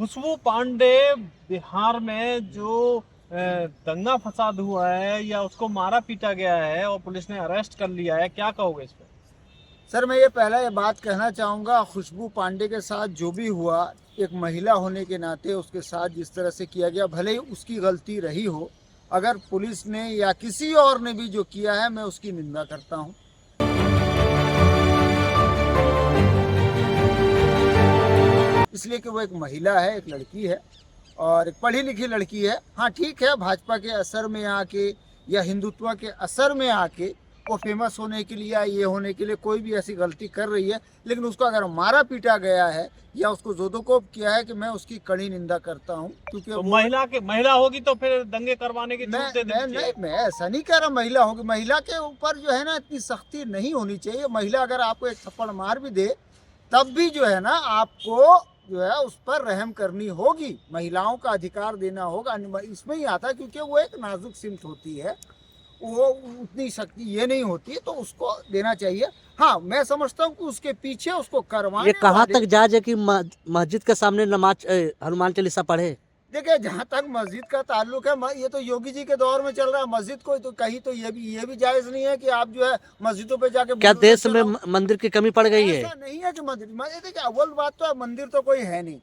खुशबू पांडे बिहार में जो दंगा फसाद हुआ है या उसको मारा पीटा गया है और पुलिस ने अरेस्ट कर लिया है, क्या कहोगे इस पे? सर मैं ये बात कहना चाहूँगा, खुशबू पांडे के साथ जो भी हुआ, एक महिला होने के नाते उसके साथ जिस तरह से किया गया, भले ही उसकी गलती रही हो, अगर पुलिस ने या किसी और ने भी जो किया है मैं उसकी निंदा करता हूँ। इसलिए कि वो एक महिला है, एक लड़की है और एक पढ़ी लिखी लड़की है। हाँ ठीक है, भाजपा के असर में आके या हिंदुत्व के असर में आके वो फेमस होने के लिए या ये होने के लिए कोई भी ऐसी गलती कर रही है, लेकिन उसको अगर मारा पीटा गया है या उसको जोदोकोप किया है कि मैं उसकी कड़ी निंदा करता हूँ। क्योंकि तो महिला होगी तो फिर दंगे करवाने की छूट दे देनी चाहिए। मैं ऐसा नहीं कह रहा महिला होगी, महिला के ऊपर जो है ना इतनी सख्ती नहीं होनी चाहिए। महिला अगर आपको एक थप्पड़ मार भी दे तब भी जो है ना आपको जो है उस पर रहम करनी होगी, महिलाओं का अधिकार देना होगा। इसमें ही आता है क्योंकि वो एक नाजुक सिमत होती है, वो उतनी शक्ति ये नहीं होती, तो उसको देना चाहिए। हाँ मैं समझता हूँ कि उसके पीछे उसको करवाने ये कहाँ तक जायज है कि मस्जिद के सामने नमाज हनुमान चालीसा पढ़े? देखिए जहाँ तक मस्जिद का ताल्लुक है, ये तो योगी जी के दौर में चल रहा है। मस्जिद को तो कहीं तो ये भी जायज नहीं है कि आप जो है मस्जिदों पे जाके। क्या देश में मंदिर की कमी पड़ गई है? ऐसा नहीं है कि मंदिर, देखिए अव्वल बात तो है मंदिर तो कोई है नहीं।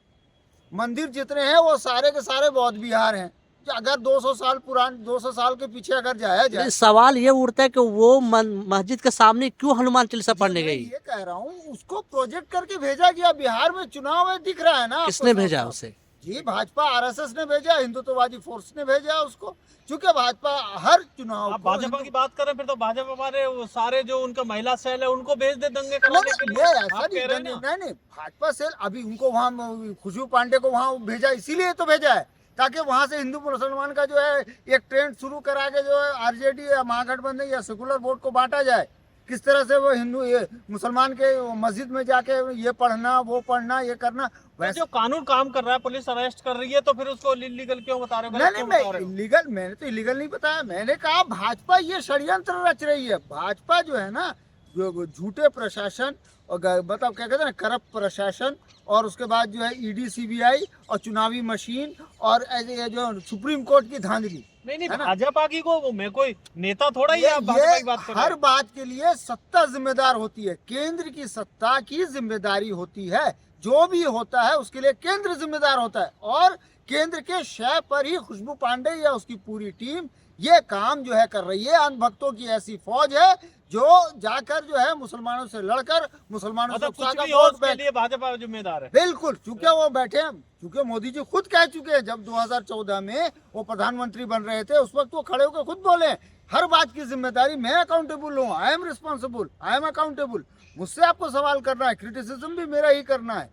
मंदिर जितने हैं वो सारे के सारे बौद्ध विहार हैं। अगर 200 साल के पीछे अगर जाया जाए, सवाल ये उठता है कि वो मस्जिद के सामने क्यों हनुमान चालीसा पढ़ने गई? ये कह रहा हूँ उसको प्रोजेक्ट करके भेजा गया। बिहार में चुनाव है, दिख रहा है ना। किसने भेजा उसे? जी भाजपा आरएसएस ने भेजा, हिंदुत्ववादी फोर्स ने भेजा उसको। क्योंकि भाजपा हर चुनाव आप भाजपा की बात करें फिर तो भाजपा वाले वो सारे जो उनका महिला सेल है उनको भेज दे दंगे कराने के लिए। ऐसा नहीं, भाजपा सेल अभी उनको वहाँ खुशबू पांडे को वहाँ भेजा इसीलिए तो भेजा है ताकि वहाँ से हिंदू मुसलमान का जो है एक ट्रेंड शुरू करा के जो है आरजेडी या महागठबंधन या सेकुलर वोट को बांटा जाए। किस तरह से वो हिंदू ये मुसलमान के मस्जिद में जाके ये पढ़ना वो पढ़ना ये करना। वैसे जो कानून काम कर रहा है, पुलिस अरेस्ट कर रही है, तो फिर उसको इलीगल क्यों बता रहे हो? नहीं मैं इलीगल, मैंने तो इलीगल नहीं बताया। मैंने कहा भाजपा ये षड्यंत्र रच रही है। भाजपा जो है ना जो झूठे प्रशासन और मतलब क्या कहते हैं ना करप्ट प्रशासन, और उसके बाद जो है ईडी सीबीआई और चुनावी मशीन और ये जो सुप्रीम कोर्ट की धांधली। नहीं भाजपा की को मैं कोई नेता थोड़ा ही आप भाजपा की बात कर रहे हैं। हर बात के लिए सत्ता जिम्मेदार होती है, केंद्र की सत्ता की जिम्मेदारी होती है। जो भी होता है उसके लिए केंद्र जिम्मेदार होता है और केंद्र के शय पर ही खुशबू पांडे या उसकी पूरी टीम ये काम जो है कर रही है। अंधभक्तों की ऐसी फौज है जो जाकर जो है मुसलमानों से लड़कर मुसलमानों से उसके लिए भाजपा जिम्मेदार है। बिल्कुल, चूंकि वो बैठे, चूंकि मोदी जी खुद कह चुके हैं जब 2014 में वो प्रधानमंत्री बन रहे थे उस वक्त वो खड़े होकर खुद बोले हर बात की जिम्मेदारी मैं अकाउंटेबल हूँ, I am responsible, I am accountable. मुझसे आपको सवाल करना है, क्रिटिसिज्म भी मेरा ही करना है।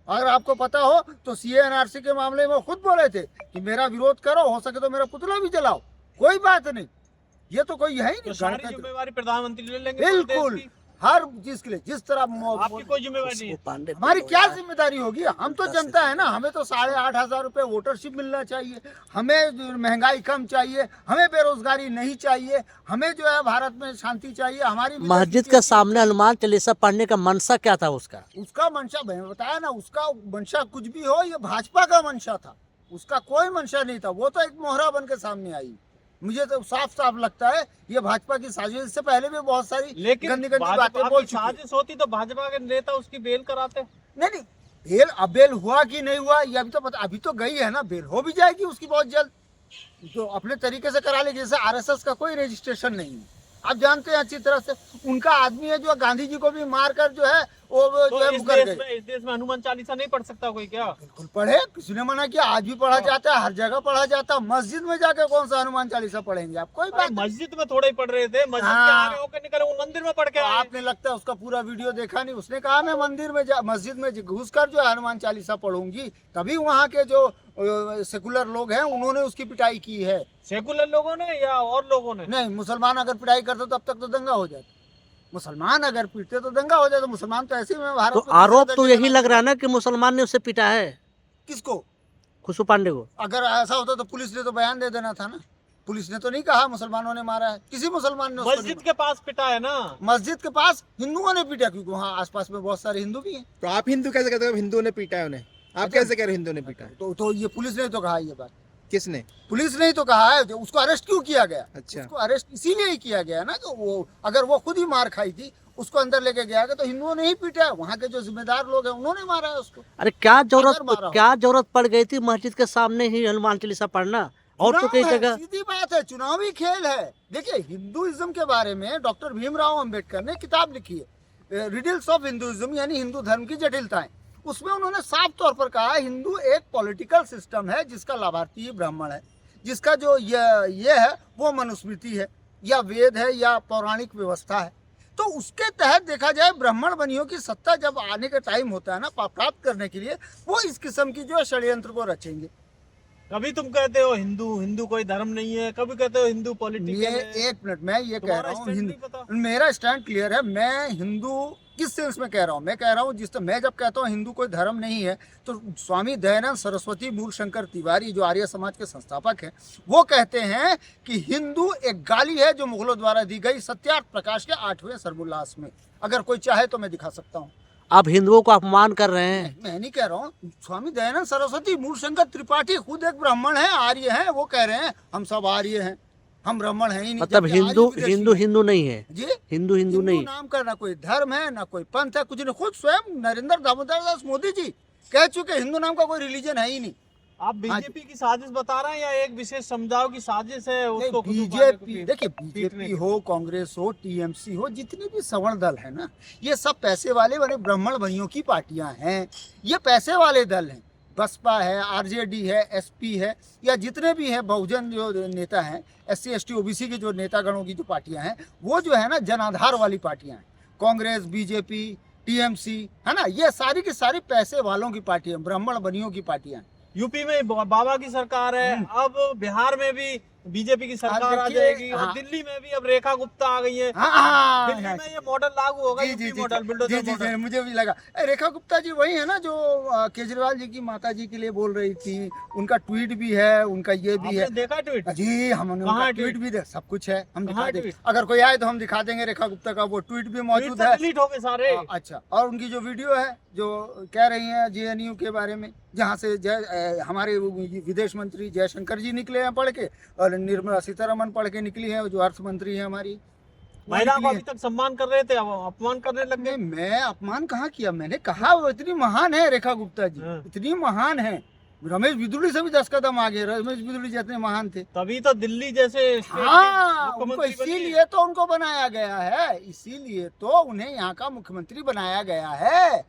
अगर आपको पता हो तो सीए एनआरसी के मामले में खुद बोले थे कि मेरा विरोध करो, हो सके तो मेरा पुतला भी जलाओ, कोई बात नहीं। ये तो कोई है ही नहीं। सारी जिम्मेवारी प्रधानमंत्री ले लेंगे बिल्कुल, हर चीज के लिए जिस तरह आपकी कोई जिम्मेवारी नहीं है। हमारी क्या जिम्मेदारी होगी? हम तो जनता है ना, हमें तो 8,500 रुपए वोटरशिप मिलना चाहिए, हमें महंगाई कम चाहिए, हमें बेरोजगारी नहीं चाहिए, हमें जो है भारत में शांति चाहिए। हमारी मस्जिद के सामने हनुमान चालीसा पढ़ने का मंशा क्या था उसका मंशा मैंने बताया ना, उसका मंशा कुछ भी हो, ये भाजपा का मंशा था, उसका कोई मंशा नहीं था। वो तो एक मोहरा बन के सामने आई। मुझे तो साफ साफ लगता है ये भाजपा की साजिश। इससे पहले भी बहुत सारी गंदी बातें बोल चुकी। साजिश होती तो भाजपा के नेता उसकी बेल कराते। नहीं बेल, अब बेल हुआ कि नहीं हुआ ये अभी तो पता, अभी तो गई है ना, बेल हो भी जाएगी उसकी बहुत जल्द, तो अपने तरीके से करा ले। जैसे आरएसएस का कोई रजिस्ट्रेशन नहीं है, आप जानते हैं अच्छी तरह से। उनका आदमी है जो गांधी जी को भी मारकर जो है वो तो जो है मुकर गए। इस देश में हनुमान चालीसा नहीं पढ़ सकता कोई क्या? बिल्कुल पढ़े, किसी ने मना किया? आज भी पढ़ा जाता है, हर जगह पढ़ा जाता है। मस्जिद में जाके कौन सा हनुमान चालीसा पढ़ेंगे आप? कोई बात मस्जिद में थोड़ा ही पढ़ रहे थे, मस्जिद के आगे होकर निकले, वो मंदिर में पढ़ के आए। आपने लगता है उसका पूरा वीडियो देखा नहीं। उसने कहा मैं मंदिर में मस्जिद में घुसकर जो है हनुमान चालीसा पढ़ूंगी। तभी वहाँ के जो सेकुलर लोग हैं उन्होंने उसकी पिटाई की है। सेकुलर लोगों ने या और लोगों ने? नहीं, मुसलमान अगर पिटाई करते तो अब तक तो दंगा हो जाता। मुसलमान अगर पीटते तो दंगा हो जाता। मुसलमान तो ऐसे में भारत तो आरोप तो यही लग रहा है ना कि मुसलमान ने उसे पीटा है। किसको? खुशबू पांडे को। अगर ऐसा होता तो पुलिस ने तो बयान दे देना था ना। पुलिस ने तो नहीं कहा मुसलमानों ने मारा है, किसी मुसलमान ने। मस्जिद के पास पिटा है ना, मस्जिद के पास हिंदुओं ने पीटा, क्योंकि वहाँ आसपास में बहुत सारे हिंदू भी हैं। तो आप हिंदू कैसे कहते हो हिंदुओं ने पीटा है उन्हें? आप कैसे कह रहे हो हिंदू ने पीटा? तो ये पुलिस ने तो कहा ये बात, किसने? पुलिस ने ही तो कहा है। जो उसको अरेस्ट क्यों किया गया? अच्छा। उसको अरेस्ट इसीलिए ही किया गया ना कि वो अगर वो खुद ही मार खाई थी, उसको अंदर लेके गया तो हिंदुओं ने ही पीटा है, वहाँ के जो जिम्मेदार लोग हैं उन्होंने मारा है उसको। अरे क्या जरूरत पड़ गई थी मस्जिद के सामने ही हनुमान चालीसा पढ़ना? और तो चुनाव कई है, जगह सीधी बात है, चुनावी खेल है। देखिए हिंदुइज्म के बारे में डॉक्टर भीमराव अंबेडकर ने किताब लिखी है, रिडल्स ऑफ हिंदुइज्म, यानी हिंदू धर्म की जटिलताएं। उसमें उन्होंने साफ तौर पर कहा हिंदू एक पॉलिटिकल सिस्टम है जिसका लाभार्थी ब्राह्मण है, जिसका जो ये है वो मनुस्मृति है या वेद है या पौराणिक व्यवस्था है। तो उसके तहत देखा जाए ब्राह्मण बनियों की सत्ता जब आने का टाइम होता है ना प्राप्त करने के लिए, वो इस किस्म की जो षड्यंत्र को रचेंगे। कभी तुम कहते हो हिंदू कोई धर्म नहीं है, कभी कहते हो हिंदू ये पॉलिटिकल है। एक मिनट, मैं ये कह रहा हूँ स्टैंड नहीं पता। मेरा स्टैंड क्लियर है। मैं हिंदू किस सेंस में कह रहा हूँ? मैं कह रहा हूँ मैं जब कहता हूँ हिंदू कोई धर्म नहीं है, तो स्वामी दयानंद सरस्वती मूलशंकर तिवारी जो आर्य समाज के संस्थापक हैं, वो कहते हैं कि हिंदू एक गाली है जो मुगलों द्वारा दी गई सत्यार्थ प्रकाश के 8वें सर्वोल्लास में। अगर कोई चाहे तो मैं दिखा सकता हूँ। आप हिंदुओं को अपमान कर रहे हैं। मैं नहीं कह रहा हूँ, स्वामी दयानंद सरस्वती मूलशंकर त्रिपाठी खुद एक ब्राह्मण है, आर्य हैं, वो कह रहे हैं हम सब आर्य हैं, हम ब्राह्मण हैं ही नहीं। मतलब जबकि हिंदू आर्य विदेशी हिंदू हैं। हिंदू नहीं है, जी हिंदू नहीं। नाम का ना कोई धर्म है ना कोई पंथ है, कुछ नहीं। खुद स्वयं नरेंद्र दामोदर दास मोदी जी कह चुके हिंदू नाम का कोई रिलीजन है ही नहीं। आप बीजेपी की साजिश बता रहे हैं या एक विशेष समुदाय की साजिश है उसको बीजेपी, देखिए बीजेपी हो, कांग्रेस हो, टीएमसी हो, जितने भी सवर्ण दल है ना, ये सब पैसे वाले बड़े ब्राह्मण भाइयों की पार्टियां हैं। ये पैसे वाले दल हैं। बसपा है, आरजेडी है, एसपी है, या जितने भी हैं बहुजन जो नेता हैं, एससी एसटी ओबीसी के जो नेतागणों की जो पार्टियां हैं, वो जो है ना जनाधार वाली पार्टियां हैं। कांग्रेस, बीजेपी, टीएमसी है ना, ये सारी की सारी पैसे वालों की पार्टियां, ब्राह्मण बनियों की पार्टियां हैं। यूपी में बाबा की सरकार है, अब बिहार में भी बीजेपी की सरकार आ देखिए, जाएगी और हाँ। दिल्ली में भी अब रेखा गुप्ता आ गई है। हाँ, दिल्ली में ये मॉडल लागू होगा, जी, यूपी जी, जी, मॉडल, बुलडोजर जी, मॉडल। मुझे भी लगा रेखा गुप्ता जी वही है ना जो केजरीवाल जी की माता जी के लिए बोल रही थी। उनका ट्वीट भी है, उनका ये भी है। आपने देखा ट्वीट? जी हमने कहाँ उनका है ट्वीट भी दे, सब कुछ है, हम कहाँ दिखा है देंगे। ट्वीट? अगर कोई आए तो हम दिखा देंगे रेखा गुप्ता का वो ट्वीट भी मौजूद है। डिलीट हो गए सारे। अच्छा, और उनकी जो वीडियो है जो कह रही है जेएनयू के बारे में, जहाँ से हमारे विदेश मंत्री जयशंकर जी निकले हैं पढ़ के, और निर्मला सीतारमन पढ़ के निकली है जो अर्थ मंत्री है हमारी। महिला को अभी तक सम्मान कर रहे थे, अब अपमान करने लग गए। मैं अपमान कहाँ किया? मैंने कहा वो इतनी महान है रेखा गुप्ता जी, हाँ। इतनी महान है। रमेश बिदुड़ी से भी 10 कदम आगे, रमेश बिदुड़ी जितने महान थे। तभी तो दिल्ली जैसे स्टेट के हाँ, उनको मुख्यमंत्री बनी है। इसीलिए तो उनको बनाया गया है, इसीलिए तो उन्हें यहाँ का मुख्यमंत्री बनाया गया है।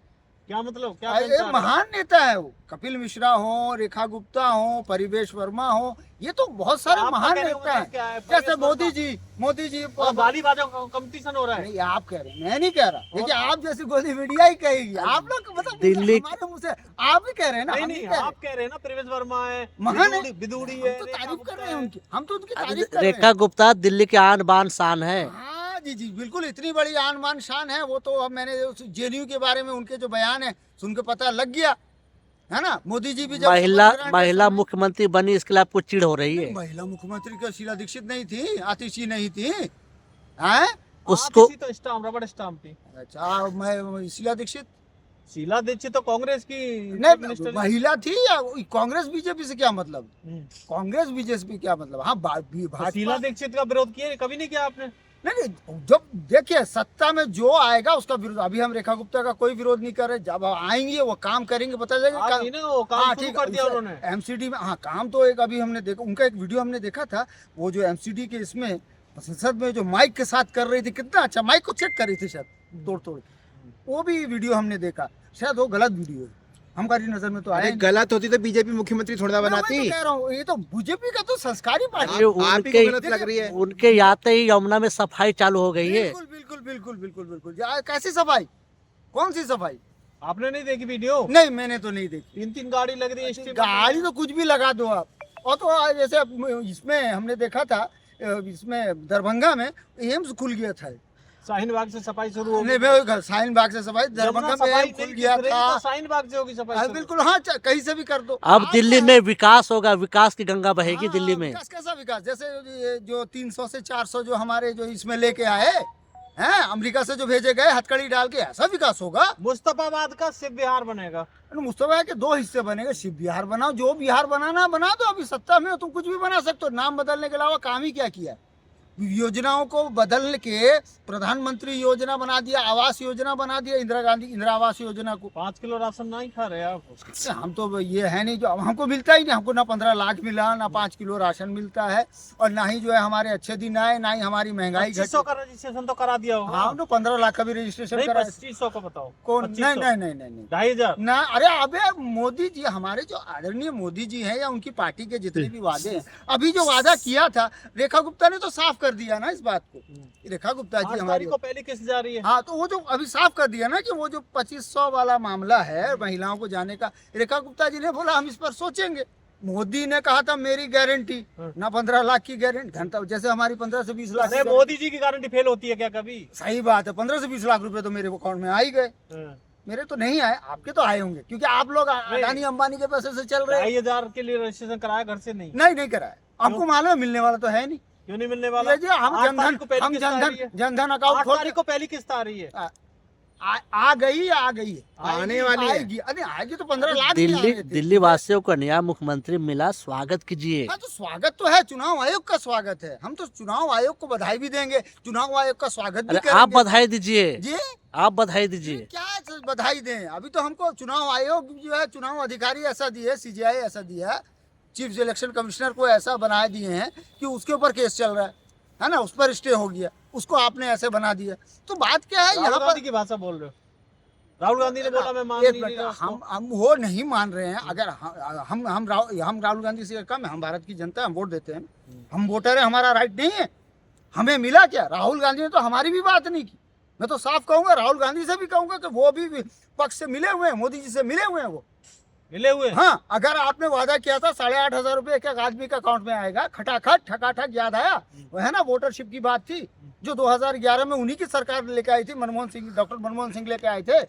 क्या मतलब, क्या अरे कहना चाह रहे हैं? महान नेता है वो। कपिल मिश्रा हो, रेखा गुप्ता हो, परिवेश वर्मा हो, ये तो बहुत सारे आपका महान कहने का नेता मतलब क्या है? हैं। जैसे परिवेश मोदी जी और गाली बाजों का कंपटीशन हो रहा है। नहीं, आप कह रहे हैं, मैं नहीं कह रहा। देखिए आप जैसी गोली मीडिया ही कहेगी, आप लोग मतलब दिल्ली- हमारे मुंह से आप भी कह रहे हैं ना, नहीं हम नहीं, भी कह रहे हैं। आप कह रहे हैं ना परिवेश वर्मा है, महान है। बिदुड़ी हम है, तो रेखा तारीफ कर गुप्ता रहे हैं है। उनकी, हम तो उनकी तारीफ कर रहे रेखा हैं। गुप्ता दिल्ली की आन बान शान है। हाँ जी बिल्कुल, इतनी बड़ी आन बान शान है वो। तो अब मैंने जेएनयू के बारे में उनके जो बयान है सुन के पता लग गया है ना। मोदी जी भी जब महिला मुख्यमंत्री बनी, इसके लिए आपको चिढ़ हो रही है? महिला मुख्यमंत्री का शीला दीक्षित नहीं थी, आतिशी नहीं थी, हैं? उसको आप इसी तो स्टाम्प, रबड़ स्टाम्प थी। अच्छा, मैं शीला दीक्षित शीला दीक्षित तो कांग्रेस की नहीं, मिनिस्टर है। महिला थी या कांग्रेस बीजेपी से क्या मतलब? हम्म। कांग्रेस बीजेपी क्या मतलब? हाँ तो भाजपा शीला दीक्षित का विरोध किया, कभी नहीं किया आपने? नहीं, जब देखिए सत्ता में जो आएगा उसका विरोध। अभी हम रेखा गुप्ता का कोई विरोध नहीं कर रहे। जब आएंगे वो काम करेंगे, पता आज चलेगा। ही ना वो काम शुरू कर दिया उन्होंने। एमसीडी में हाँ काम तो एक अभी हमने देखा, उनका एक वीडियो हमने देखा था। वो जो एमसीडी के इसमें संसद में जो माइक के साथ कर रही थी, कितना अच्छा माइक को चेक कर रही थी शायद तोड़ के। वो भी वीडियो हमने देखा। शायद वो गलत वीडियो है, हमारी नजर में तो अरे आया। गलत होती तो बीजेपी मुख्यमंत्री थोड़ा मैं बनाती। तो कह रहा हूँ, ये तो बीजेपी का तो संस्कारी पार्टी है। आप ही को गलत लग रही है। उनके आते ही यमुना में सफाई चालू हो गई है। बिल्कुल बिल्कुल बिल्कुल बिल्कुल बिल्कुल। कैसी सफाई? कौन सी सफाई? आपने नहीं देखी वीडियो? नहीं, मैंने तो नहीं देखी। 3-3 गाड़ी लग रही है स्टेशन। गाड़ी तो कुछ भी लगा दो आप। और तो जैसे इसमें हमने देखा था, इसमें दरभंगा में एम्स खुल गया था। शाहीन बाग से सफाई शुरू हो नहीं, गई। मैं शाहीन बाग से सफाई, दरभंगा में एम्स खुल गया था। तो शाहीन बाग से होगी सफाई हाँ, शुरू। बिल्कुल हाँ, कहीं से भी कर दो। अब आप दिल्ली क्या- में विकास होगा, विकास की गंगा बहेगी हाँ, दिल्ली में। विकास कैसा विकास? जैसे ये जो 300 से 400 जो हमारे जो इसमें लेके आए, हैं अमेरिका से जो भेजे गए हथकड़ी डाल के, ऐसा विकास होगा? मुस्तफाबाद का सिर्फ बिहार बनेगा। मुस्तफा के दो हिस्से बनेंगे, शिव बिहार बनाओ, जो बिहार बनाना बना दो, अभी सत्ता में हो तुम कुछ भी बना सकते हो। नाम बदलने के अलावा काम ही क्या किया है? योजनाओं को बदल के प्रधानमंत्री योजना बना दिया, आवास योजना बना दिया, इंदिरा गांधी इंदिरा आवास योजना को। 5 किलो राशन नहीं खा रहे आप? हम तो ये है नहीं, जो हमको मिलता ही नहीं, हमको ना 15 लाख मिला, ना 5 किलो राशन मिलता है, और ना ही जो है हमारे अच्छे दिन आए, ना ही हमारी महंगाई घटी। 2500 का रजिस्ट्रेशन तो करा दिया होगा। हाँ तो 15 लाख का भी रजिस्ट्रेशन नहीं, करा। 2500 का बताओ। कौन? 2500? नहीं 2500 ना। अरे अबे मोदी जी, हमारे जो आदरणीय मोदी जी हैं या उनकी पार्टी के जितने भी वादे हैं, अभी जो वादा किया था रेखा गुप्ता ने तो साफ कर दिया ना इस बात को। रेखा गुप्ता जी 5 हमारी तारीख को पहली किस्त जा रही है। हाँ, तो वो जो अभी साफ कर दिया ना कि वो जो 2500 वाला मामला है महिलाओं को जाने का, रेखा गुप्ता जी ने बोला हम इस पर सोचेंगे। मोदी ने कहा था मेरी गारंटी, ना 15 लाख की गारंटी, घंटा जैसे हमारी 15 से 20 लाख। अरे मोदी जी की गारंटी फेल होती है क्या कभी? सही बात है, 15 से 20 लाख रुपए तो मेरे अकाउंट में आ ही गए। मेरे तो नहीं आए, आपके तो आए होंगे, क्योंकि आप लोग अडानी अंबानी के पैसे से चल रहे हैं। 2500 के लिए रजिस्ट्रेशन कराया घर से? नहीं कराया। आपको मालूम है मिलने वाला तो है नहीं। क्यों नहीं मिलने वाला? जी, हम 8 तारीख को पहली किस्त आ रही है। जनधन अकाउंट 8 तारीख को पहली किस्त आ रही है। आ गई है, आने वाली है। आएगी। अरे आएगी तो 15 लाख नहीं आ रहे थे। दिल्ली वासियों को नया मुख्यमंत्री मिला, स्वागत कीजिए। हाँ तो स्वागत तो है, चुनाव आयोग का स्वागत है। हम तो चुनाव आयोग को बधाई भी देंगे, चुनाव आयोग का स्वागत भी अरे करेंगे। आप बधाई दीजिए, जी आप बधाई दीजिए। क्या बधाई दें? अभी तो हमको चुनाव आयोग जो है, चुनाव अधिकारी ऐसा दिए, CGI ऐसा दिया, चीफ इलेक्शन कमिश्नर को ऐसा बना दिए हैं कि उसके ऊपर केस चल रहा है ना, उस पर स्टे हो गया, उसको आपने ऐसे बना दिया। तो बात क्या है यहाँ राहुल पर? गांधी की भाषा बोल रहे हो? राहुल गांधी ने बोला मैं मान एक नहीं मिनट, रहा उसको। हम वो नहीं मान रहे हैं। अगर हम राहुल गांधी से कम है, हम भारत की जनता है, हम वोट देते हैं, हम वोटर है, हमारा राइट नहीं है? हमें मिला क्या? राहुल गांधी ने तो हमारी भी बात नहीं की। मैं तो साफ कहूंगा, राहुल गांधी से भी कहूंगा कि वो भी पक्ष से मिले हुए हैं, मोदी जी से मिले हुए हैं, वो मिले हुए हैं। हाँ, अगर आपने वादा किया था 8,500 रुपए एक आदमी का अकाउंट में आएगा, खटाखट ठकाठक याद आया, वो है ना वोटरशिप की बात थी जो 2011 में उन्हीं की सरकार लेके आई थी, मनमोहन सिंह, डॉक्टर मनमोहन सिंह लेके आए थे।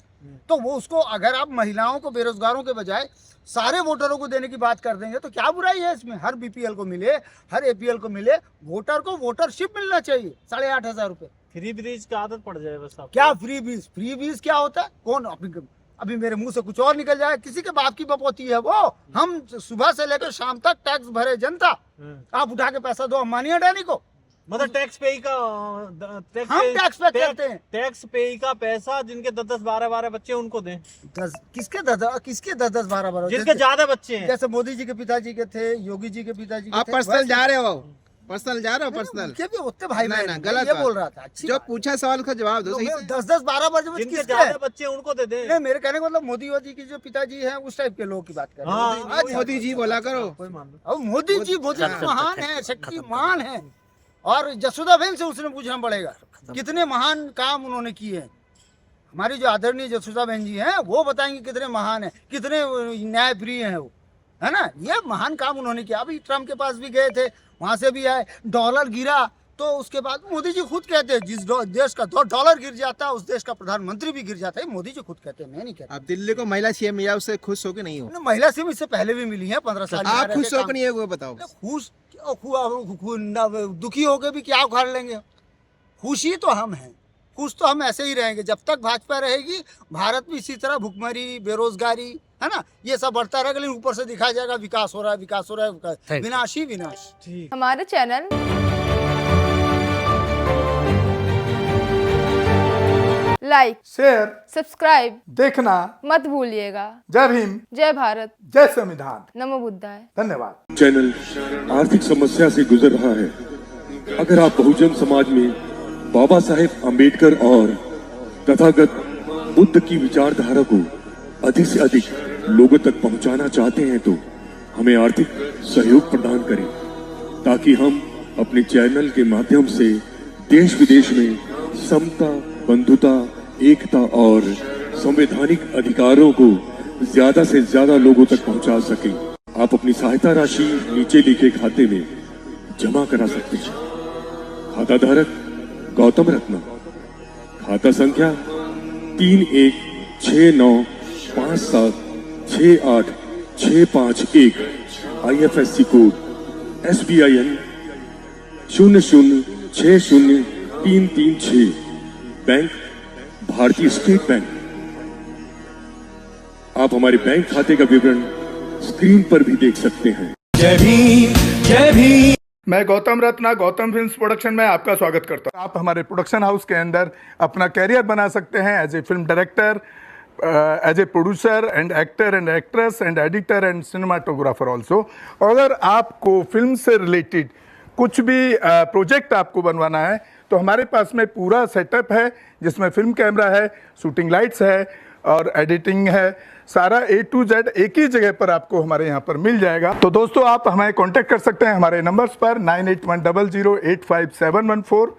तो वो उसको अगर आप महिलाओं को, बेरोजगारों के बजाय सारे वोटरों को देने की बात कर देंगे तो क्या बुराई है इसमें? हर BPL को मिले, हर APL को मिले, वोटर को वोटरशिप मिलना चाहिए। 8,500 रुपए फ्री ब्रिज की आदत पड़ जाए बस आपको। क्या फ्री बीज? फ्री बीज क्या होता है? कौन अभी मेरे मुंह से कुछ और निकल जाए, किसी के बाप की बपौती है वो। हम सुबह से लेकर शाम तक टैक्स भरे जनता, आप उठा के पैसा दो अंबानी अडानी को। मतलब टैक्स पे का हम टैक्स पे करते हैं। टैक्स पे का पैसा जिनके 10-10 12-12 बच्चे उनको दें। किसके 10-10 12 जिनके ज्यादा बच्चे हैं, जैसे मोदी जी के पिताजी के थे, योगी जी के पिताजी के आप थे, पर्सनल वैसे- जा रहे हो, पर्सनल जा रहे हो, पर्सनल। उनके भी होते भाई नहीं, बहन, नहीं, गलत ये बात। बोल रहा था। अच्छी जो बात। पूछा सवाल का जवाब दो सही से। 10-10 12 जिनके किसके ज्यादा हैं? बच्चे हैं उनको दे दें। नहीं, मेरे कहने का मतलब मोदी की जो पिताजी हैं उस टाइप के लोगों की बात कर रहे हैं। हाँ, अच्छा, मोदी जी बोला करो। कोई मान लो। अब मोदी जी महान है, शक्तिमान है। और जसोदा बहन से उसने पूछना पड़ेगा कितने महान काम उन्होंने किए हैं। हमारी जो आदरणीय जसोदा बहन जी हैं वो बताएंगे कितने महान है, कितने न्याय प्रिय हैं वो, है ना। ये महान काम उन्होंने किया। अभी ट्रम्प के पास भी गए थे, वहां से भी आए, डॉलर गिरा तो उसके बाद मोदी जी खुद कहते हैं जिस देश का डॉलर गिर जाता है उस देश का प्रधानमंत्री भी गिर जाता है। मोदी जी खुद कहते हैं, मैं नहीं कहता। आप दिल्ली को महिला CM मिला, उससे खुश हो कि नहीं हो? महिला से इससे पहले भी मिली है 15 साल। आप खुश हो कि नहीं हो वो बताओ। खुश दुखी होके भी क्या उखाड़ लेंगे? खुशी तो हम हैं, खुश तो हम ऐसे ही रहेंगे जब तक भाजपा रहेगी। भारत भी इसी तरह भुखमरी, बेरोजगारी, है ना, ये सब बढ़ता रहेगा, लेकिन ऊपर से दिखाया जाएगा विकास हो रहा है, विकास हो रहा है, विनाश ही विनाश। ठीक। हमारे चैनल लाइक, शेयर, सब्सक्राइब देखना मत भूलिएगा। जय भीम, जय भारत, जय संविधान। नमो बुद्धाय। धन्यवाद। चैनल आर्थिक समस्या से गुजर रहा है। अगर आप बहुजन समाज में बाबा साहेब अम्बेडकर और तथागत बुद्ध की विचारधारा को अधिक से अधिक लोगों तक पहुंचाना चाहते हैं तो हमें आर्थिक सहयोग प्रदान करें ताकि हम अपने चैनल के माध्यम से देश विदेश में समता, बंधुता, एकता और संवैधानिक अधिकारों को ज्यादा से ज्यादा लोगों तक पहुंचा सकें। आप अपनी सहायता राशि नीचे लिखे खाते में जमा करा सकते हैं। खाता धारक गौतम रत्ना, खाता संख्या 3169576865 IFSC कोड SBIN 0060336 बैंक भारतीय स्टेट बैंक। आप हमारे बैंक खाते का विवरण स्क्रीन पर भी देख सकते हैं। जय भीम, जय भीम। मैं गौतम रत्ना गौतम फिल्म्स प्रोडक्शन में आपका स्वागत करता हूं। आप हमारे प्रोडक्शन हाउस के अंदर अपना कैरियर बना सकते हैं as a film director, as a producer and actor and actress and editor and cinematographer also. अगर आपको फिल्म से रिलेटेड कुछ भी प्रोजेक्ट आपको बनवाना है तो हमारे पास में पूरा सेटअप है, जिसमें फिल्म कैमरा है, शूटिंग लाइट्स है और एडिटिंग है। सारा A to Z एक ही जगह पर आपको हमारे यहाँ पर मिल जाएगा। तो दोस्तों आप हमें कांटेक्ट कर सकते हैं हमारे नंबर्स पर 9810085714